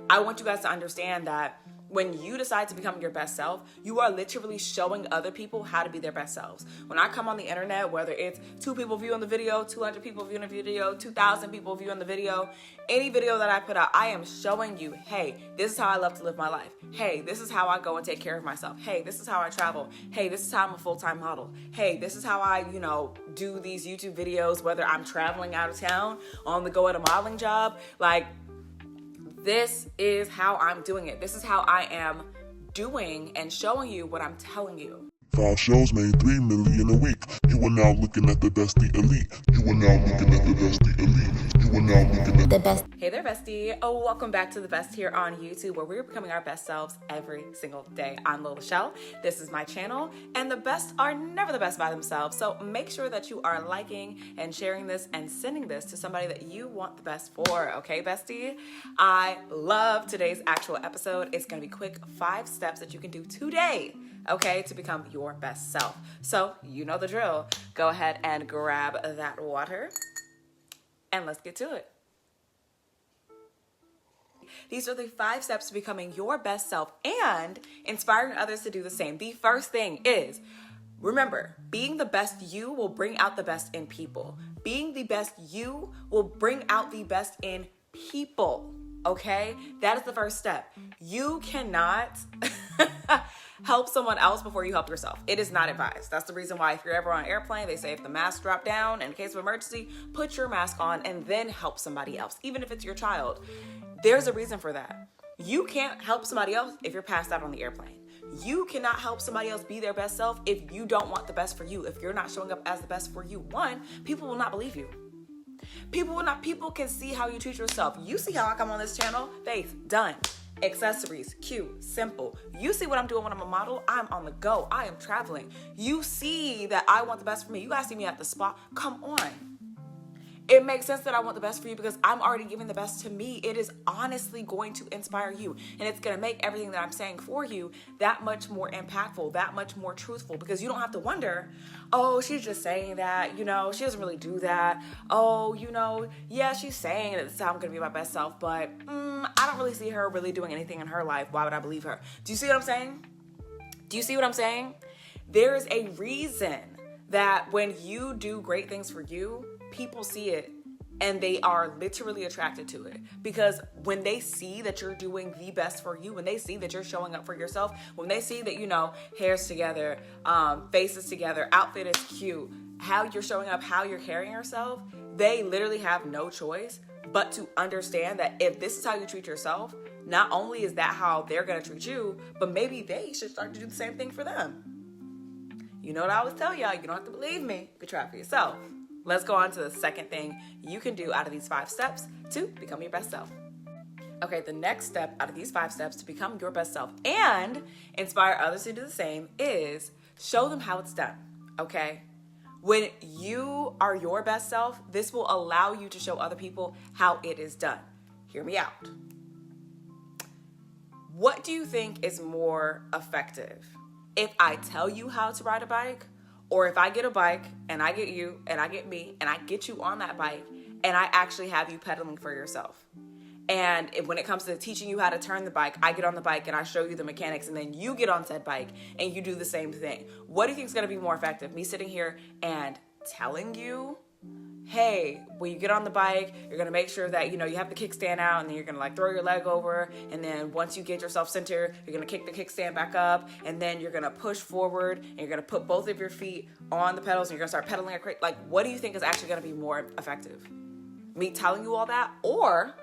I want you guys to understand that when you decide to become your best self, you are literally showing other people how to be their best selves. When I come on the internet, whether it's 2 people viewing the video, 200 people viewing the video, 2,000 people viewing the video, any video that I put out, I am showing you, hey, this is how I love to live my life. Hey, this is how I go and take care of myself. Hey, this is how I travel. Hey, this is how I'm a full-time model. Hey, this is how I, do these YouTube videos, whether I'm traveling out of town, on the go at a modeling job. Like, this is how I'm doing it. This is how I am doing and showing you what I'm telling you. 5 shows made 3 million a week. You are now looking at the bestie elite. You are now looking at the bestie elite. You are now looking at the best. Hey there, bestie. Oh, welcome back to The Best here on YouTube, where we're becoming our best selves every single day. I'm Lola Shell. This is my channel, and the best are never the best by themselves. So make sure that you are liking and sharing this and sending this to somebody that you want the best for. Okay, bestie? I love today's actual episode. It's going to be quick 5 steps that you can do today, okay, to become your best self. So you know the drill. Go ahead and grab that water and let's get to it. These are the 5 steps to becoming your best self and inspiring others to do the same. The first thing is, remember, being the best you will bring out the best in people. Being the best you will bring out the best in people, okay? That is the first step. You cannot help someone else before you help yourself. It is not advised. That's the reason why if you're ever on an airplane, they say if the mask drop down in case of emergency, put your mask on and then help somebody else, even if it's your child. There's a reason for that. You can't help somebody else if you're passed out on the airplane. You cannot help somebody else be their best self if you don't want the best for you. If you're not showing up as the best for you, one, people will not believe you. People can see how you treat yourself. You see how I come on this channel, faith, done. Accessories, cute, simple. You see what I'm doing when I'm a model. I'm on the go. I am traveling. You see that I want the best for me. You guys see me at the spa. Come on. It makes sense that I want the best for you because I'm already giving the best to me. It is honestly going to inspire you. And it's going to make everything that I'm saying for you that much more impactful, that much more truthful, because you don't have to wonder, oh, she's just saying that, she doesn't really do that. Oh, yeah, she's saying that this is how I'm going to be my best self, but I don't really see her really doing anything in her life. Why would I believe her? Do you see what I'm saying? Do you see what I'm saying? There is a reason that when you do great things for you, people see it and they are literally attracted to it, because when they see that you're doing the best for you, when they see that you're showing up for yourself, when they see that, hair's together, faces together, outfit is cute, how you're showing up, how you're carrying yourself, they literally have no choice but to understand that if this is how you treat yourself, not only is that how they're going to treat you, but maybe they should start to do the same thing for them. You know what I always tell y'all, you don't have to believe me, you can try it for yourself. Let's go on to the second thing you can do out of these 5 steps to become your best self. Okay, the next step out of these 5 steps to become your best self and inspire others to do the same is show them how it's done, okay? When you are your best self, this will allow you to show other people how it is done. Hear me out. What do you think is more effective? If I tell you how to ride a bike, or if I get a bike and I get you and I get me and I get you on that bike and I actually have you pedaling for yourself. And when it comes to teaching you how to turn the bike, I get on the bike and I show you the mechanics and then you get on said bike and you do the same thing. What do you think is going to be more effective? Me sitting here and telling you, hey, when you get on the bike, you're going to make sure that, you have the kickstand out and then you're going to throw your leg over. And then once you get yourself centered, you're going to kick the kickstand back up. And then you're going to push forward and you're going to put both of your feet on the pedals and you're going to start pedaling. What do you think is actually going to be more effective? Me telling you all that or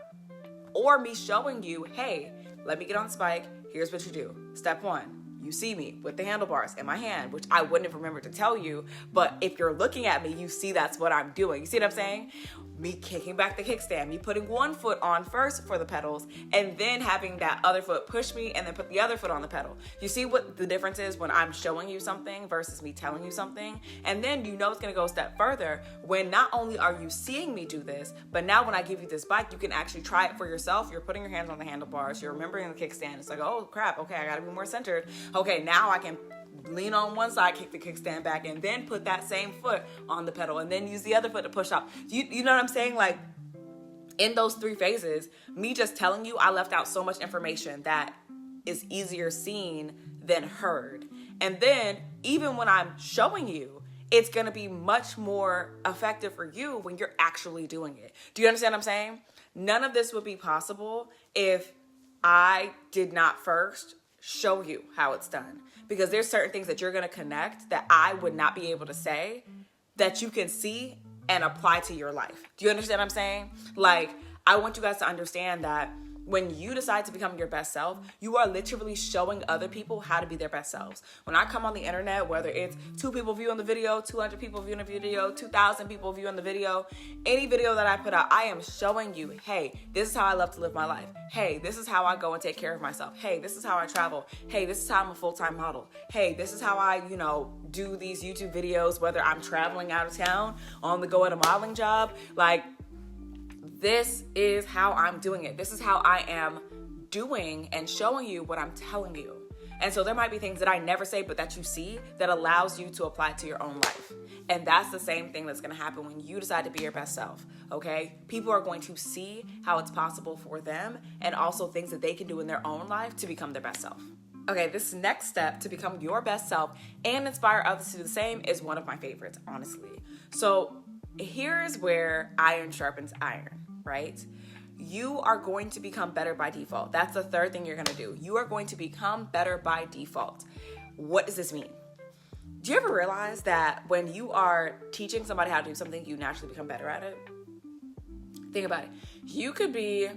me showing you, hey, let me get on this bike. Here's what you do. Step 1. You see me with the handlebars in my hand, which I wouldn't have remembered to tell you, but if you're looking at me, you see that's what I'm doing. You see what I'm saying? Me kicking back the kickstand, me putting one foot on first for the pedals, and then having that other foot push me and then put the other foot on the pedal. You see what the difference is when I'm showing you something versus me telling you something? And then it's gonna go a step further when not only are you seeing me do this, but now when I give you this bike, you can actually try it for yourself. You're putting your hands on the handlebars, you're remembering the kickstand. It's like, oh crap, okay, I gotta be more centered. Okay, now I can lean on one side, kick the kickstand back, and then put that same foot on the pedal, and then use the other foot to push off. You know what I'm saying? in those 3 phases, me just telling you, I left out so much information that is easier seen than heard. And then even when I'm showing you, it's going to be much more effective for you when you're actually doing it. Do you understand what I'm saying? None of this would be possible if I did not first show you how it's done. Because there's certain things that you're going to connect that I would not be able to say that you can see and apply to your life. Do you understand what I'm saying? Like, I want you guys to understand that when you decide to become your best self, you are literally showing other people how to be their best selves. When I come on the internet, whether it's 2 people viewing the video, 200 people viewing the video, 2,000 people viewing the video, any video that I put out, I am showing you, hey, this is how I love to live my life. Hey, this is how I go and take care of myself. Hey, this is how I travel. Hey, this is how I'm a full-time model. Hey, this is how I, do these YouTube videos, whether I'm traveling out of town, on the go at a modeling job. Like, this is how I'm doing it. This is how I am doing and showing you what I'm telling you. And so there might be things that I never say, but that you see that allows you to apply to your own life. And that's the same thing that's going to happen when you decide to be your best self, okay? People are going to see how it's possible for them and also things that they can do in their own life to become their best self. Okay, this next step to become your best self and inspire others to do the same is one of my favorites, honestly. So here's where iron sharpens iron, right? You are going to become better by default. That's the third thing you're going to do. You are going to become better by default. What does this mean? Do you ever realize that when you are teaching somebody how to do something, you naturally become better at it? Think about it. You could be,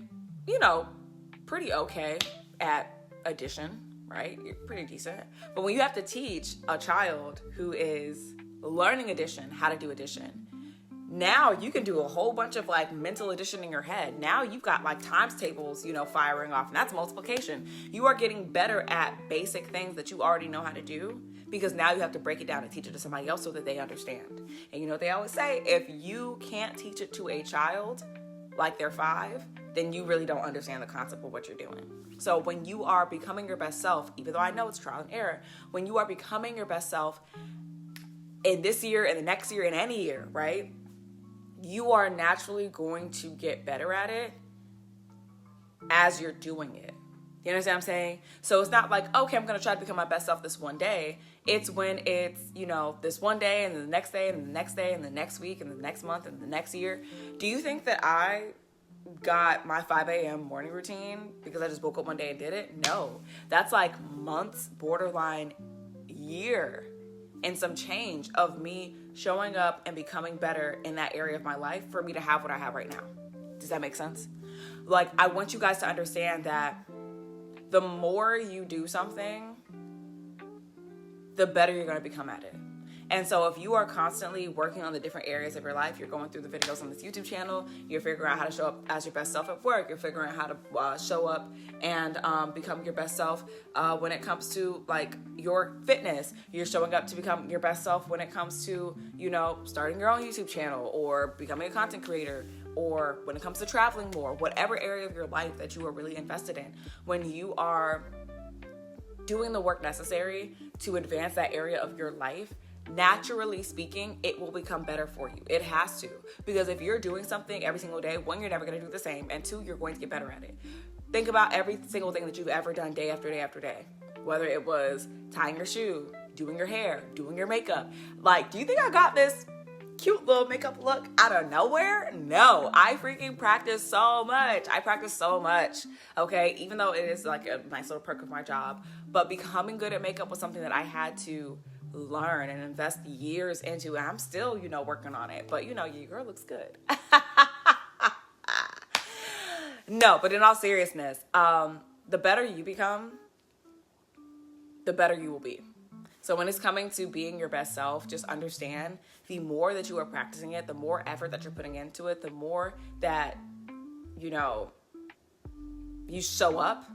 pretty okay at addition, right? You're pretty decent. But when you have to teach a child who is learning addition, how to do addition, now you can do a whole bunch of mental addition in your head. Now you've got times tables, firing off, and that's multiplication. You are getting better at basic things that you already know how to do because now you have to break it down and teach it to somebody else so that they understand. And you know what they always say? If you can't teach it to a child like they're 5, then you really don't understand the concept of what you're doing. So when you are becoming your best self, even though I know it's trial and error, when you are becoming your best self in this year, in the next year, in any year, right? You are naturally going to get better at it as you're doing it. You understand what I'm saying? So it's not like, okay, I'm going to try to become my best self this one day. It's when it's, this one day and then the next day and the next day and the next week and the next month and the next year. Do you think that I got my 5 a.m. morning routine because I just woke up one day and did it? No. That's months, borderline year, and some change of me showing up and becoming better in that area of my life for me to have what I have right now. Does that make sense? I want you guys to understand that the more you do something, the better you're going to become at it. And so if you are constantly working on the different areas of your life, you're going through the videos on this YouTube channel, you're figuring out how to show up as your best self at work, you're figuring out how to show up and become your best self when it comes to your fitness, you're showing up to become your best self when it comes to, starting your own YouTube channel or becoming a content creator, or when it comes to traveling more, whatever area of your life that you are really invested in, when you are doing the work necessary to advance that area of your life, naturally speaking, it will become better for you. It has to. Because if you're doing something every single day, 1, you're never going to do the same, and 2, you're going to get better at it. Think about every single thing that you've ever done day after day after day. Whether it was tying your shoe, doing your hair, doing your makeup. Do you think I got this cute little makeup look out of nowhere? No, I freaking practice so much. Okay? Even though it is a nice little perk of my job. But becoming good at makeup was something that I had to learn and invest years into, and I'm still, working on it, but your girl looks good. No, but in all seriousness, the better you become, the better you will be. So when it's coming to being your best self, just understand the more that you are practicing it, the more effort that you're putting into it, the more that, you show up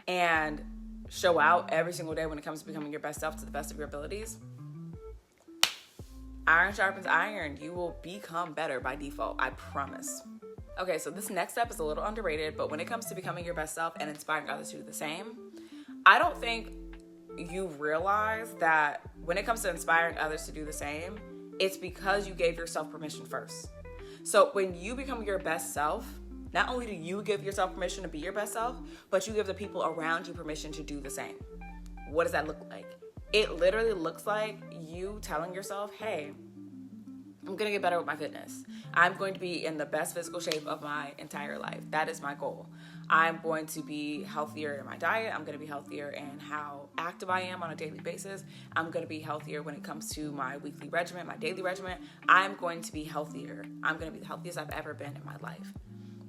and show out every single day when it comes to becoming your best self to the best of your abilities. Iron sharpens iron. You will become better by default. I promise. Okay, so this next step is a little underrated, but when it comes to becoming your best self and inspiring others to do the same, I don't think you realize that when it comes to inspiring others to do the same, it's because you gave yourself permission first. So when you become your best self, not only do you give yourself permission to be your best self, but you give the people around you permission to do the same. What does that look like? It literally looks like you telling yourself, hey, I'm going to get better with my fitness. I'm going to be in the best physical shape of my entire life. That is my goal. I'm going to be healthier in my diet. I'm going to be healthier in how active I am on a daily basis. I'm going to be healthier when it comes to my weekly regimen, my daily regimen. I'm going to be healthier. I'm going to be the healthiest I've ever been in my life.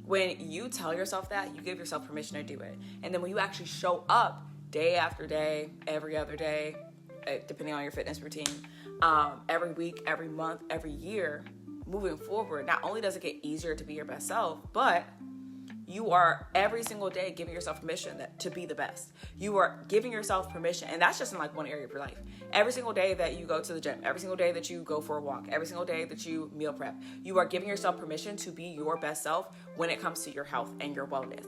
When you tell yourself that, you give yourself permission to do it. And then when you actually show up day after day, every other day, depending on your fitness routine, every week, every month, every year, moving forward, not only does it get easier to be your best self, but you are every single day giving yourself permission to be the best. You are giving yourself permission, and that's just in like one area of your life. Every single day that you go to the gym, every single day that you go for a walk, every single day that you meal prep, you are giving yourself permission to be your best self when it comes to your health and your wellness.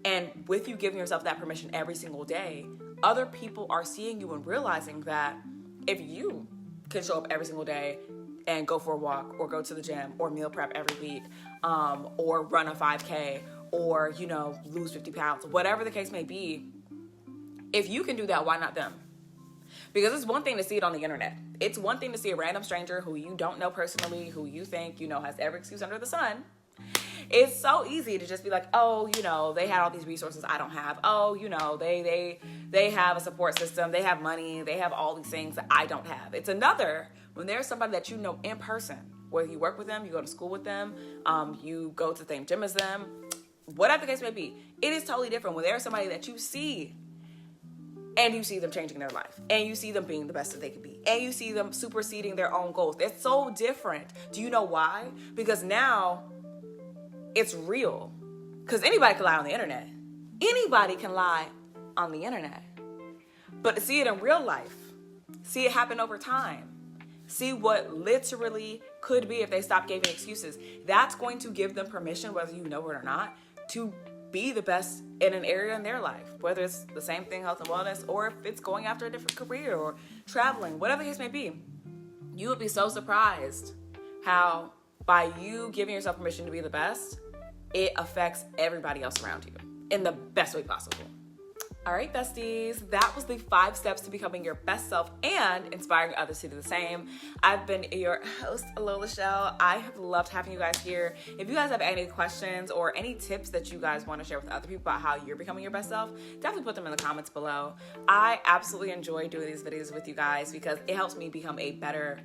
And with you giving yourself that permission every single day, other people are seeing you and realizing that if you can show up every single day and go for a walk or go to the gym or meal prep every week, or run a 5K or, lose 50 pounds, whatever the case may be, if you can do that, why not them? Because it's one thing to see it on the internet. It's one thing to see a random stranger who you don't know personally, who you think, has every excuse under the sun. It's so easy to just be like, oh, they had all these resources I don't have. Oh, they have a support system. They have money. They have all these things that I don't have. It's another when there's somebody that you know in person, whether you work with them, you go to school with them, you go to the same gym as them, whatever the case may be. It is totally different when there's somebody that you see and you see them changing their life and you see them being the best that they can be and you see them superseding their own goals. It's so different. Do you know why? Because now it's real. Because anybody can lie on the internet. Anybody can lie on the internet. But to see it in real life, see it happen over time, see what literally could be if they stop giving excuses, that's going to give them permission, whether you know it or not, to be the best in an area in their life, whether it's the same thing, health and wellness, or if it's going after a different career or traveling, whatever the case may be. You would be so surprised how by you giving yourself permission to be the best, it affects everybody else around you in the best way possible. All right, besties, that was the 5 steps to becoming your best self and inspiring others to do the same. I've been your host, Lola Shell. I have loved having you guys here. If you guys have any questions or any tips that you guys want to share with other people about how you're becoming your best self, definitely put them in the comments below. I absolutely enjoy doing these videos with you guys because it helps me become a better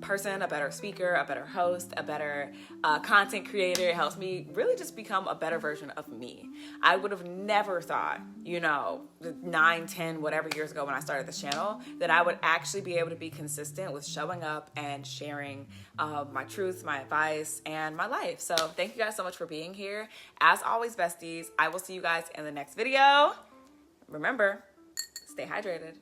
person, a better speaker, a better host, a better content creator. It helps me really just become a better version of me. I would have never thought, 9, 10, whatever years ago when I started this channel, that I would actually be able to be consistent with showing up and sharing my truth, my advice, and my life. So thank you guys so much for being here. As always, besties, I will see you guys in the next video. Remember, stay hydrated.